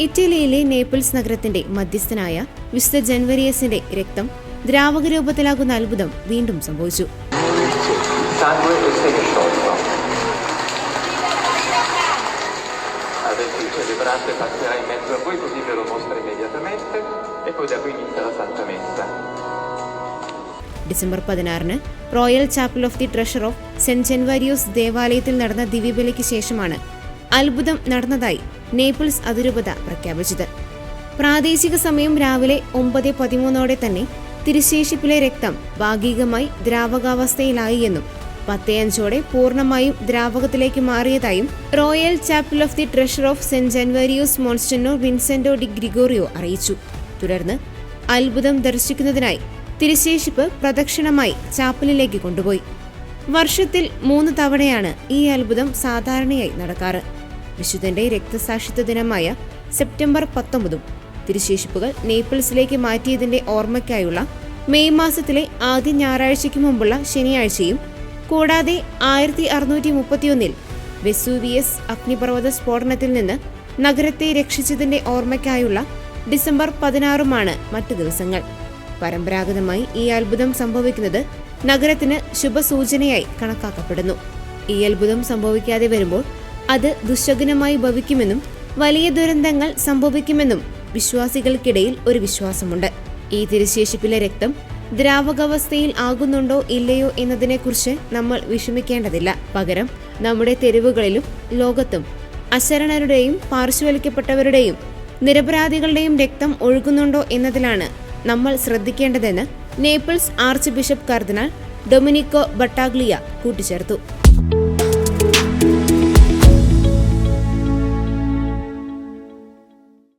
ഇറ്റലിയിലെ നേപ്പിൾസ് നഗരത്തിന്റെ മധ്യസ്ഥനായ വിശുദ്ധ ജൻവരിയസിന്റെ രക്തം ദ്രാവക രൂപത്തിലാകുന്ന അത്ഭുതം വീണ്ടും സംഭവിച്ചു. December 16 royal chapel of the treasure of saint Januarius ദേവാലയത്തിൽ നടന്ന ദിവ്യബലിക്ക് ശേഷമാണ് അത്ഭുതം നടന്നതായി നേപ്പിൾസ് അതിരൂപത പ്രഖ്യാപിച്ചത്. പ്രാദേശിക സമയം രാവിലെ 9:13 തന്നെ തിരുശേഷിപ്പിലെ രക്തം ഭാഗികമായി ദ്രാവകാവസ്ഥയിലായി എന്നും 10:05 പൂർണ്ണമായും ദ്രാവകത്തിലേക്ക് മാറിയതായും royal chapel of the treasure of saint Januarius monsignor Vincenzo De Gregorio അറിയിച്ചു. തുടർന്ന് അത്ഭുതം ദർശിക്കുന്നതിനായി തിരുശേഷിപ്പ് പ്രദക്ഷിണമായി ചാപ്പലിലേക്ക് കൊണ്ടുപോയി. വർഷത്തിൽ 3 തവണയാണ് ഈ അത്ഭുതം സാധാരണയായി നടക്കാറ്. വിശുദ്ധന്റെ രക്തസാക്ഷിത്വ ദിനമായ സെപ്റ്റംബർ 19 തിരുശേഷിപ്പുകൾ നേപ്പിൾസിലേക്ക് മാറ്റിയതിന്റെ ഓർമ്മയ്ക്കായുള്ള മെയ് മാസത്തിലെ ആദ്യ ഞായറാഴ്ചയ്ക്ക് മുമ്പുള്ള ശനിയാഴ്ചയും, കൂടാതെ 1631 വെസൂവിയസ് അഗ്നിപർവ്വത സ്ഫോടനത്തിൽ നിന്ന് നഗരത്തെ രക്ഷിച്ചതിന്റെ ഓർമ്മയ്ക്കായുള്ള ഡിസംബർ 16 മറ്റു ദിവസങ്ങൾ. പരമ്പരാഗതമായി ഈ അത്ഭുതം സംഭവിക്കുന്നത് നഗരത്തിന് ശുഭസൂചനയായി കണക്കാക്കപ്പെടുന്നു. ഈ അത്ഭുതം സംഭവിക്കാതെ വരുമ്പോൾ അത് ദുശകുനമായി ഭവിക്കുമെന്നും വലിയ ദുരന്തങ്ങൾ സംഭവിക്കുമെന്നും വിശ്വാസികൾക്കിടയിൽ ഒരു വിശ്വാസമുണ്ട്. ഈ തിരുശേഷിപ്പിലെ രക്തം ദ്രാവകാവസ്ഥയിൽ ആകുന്നുണ്ടോ ഇല്ലയോ എന്നതിനെക്കുറിച്ച് നമ്മൾ വിഷമിക്കേണ്ടതില്ല. പകരം നമ്മുടെ തെരുവുകളിലും ലോകത്തും അശരണരുടെയും പാർശ്വവൽക്കപ്പെട്ടവരുടെയും നിരപരാധികളുടെയും രക്തം ഒഴുകുന്നുണ്ടോ എന്നതിലാണ് നമ്മൾ ശ്രദ്ധിക്കേണ്ടതെന്ന് നേപ്പിൾസ് ആർച്ച് ബിഷപ്പ് കർദിനാൾ ഡൊമിനിക്കോ ബട്ടാഗ്ലിയ കൂട്ടിച്ചേർത്തു.